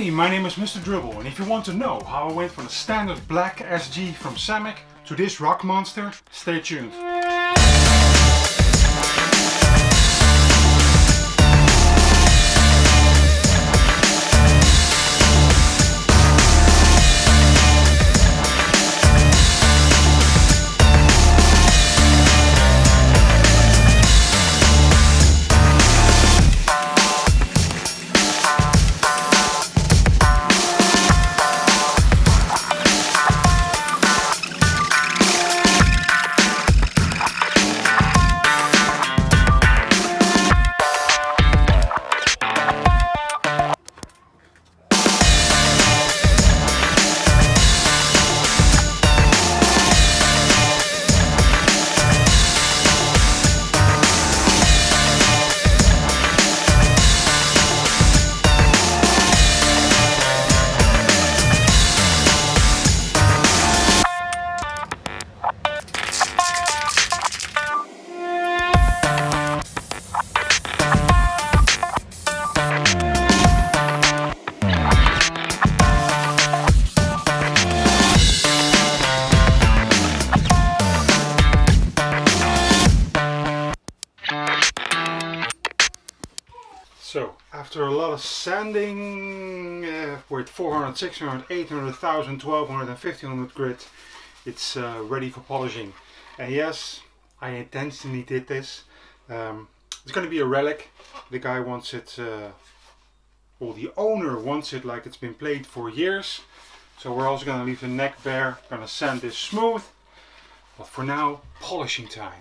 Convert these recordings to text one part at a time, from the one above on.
Hey, my name is Mr.Drubbel, and if you want to know how I went from the standard black SG from Samick to this Rockmonster, stay tuned. So, after a lot of sanding with 400, 600, 800, 1000, 1200 and 1500 grit, it's ready for polishing. And yes, I intentionally did this. It's going to be a relic. The guy wants it, or the owner wants it like it's been played for years. So we're also going to leave the neck bare, going to sand this smooth. But for now, polishing time.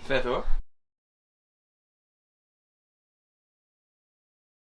Vet hoor.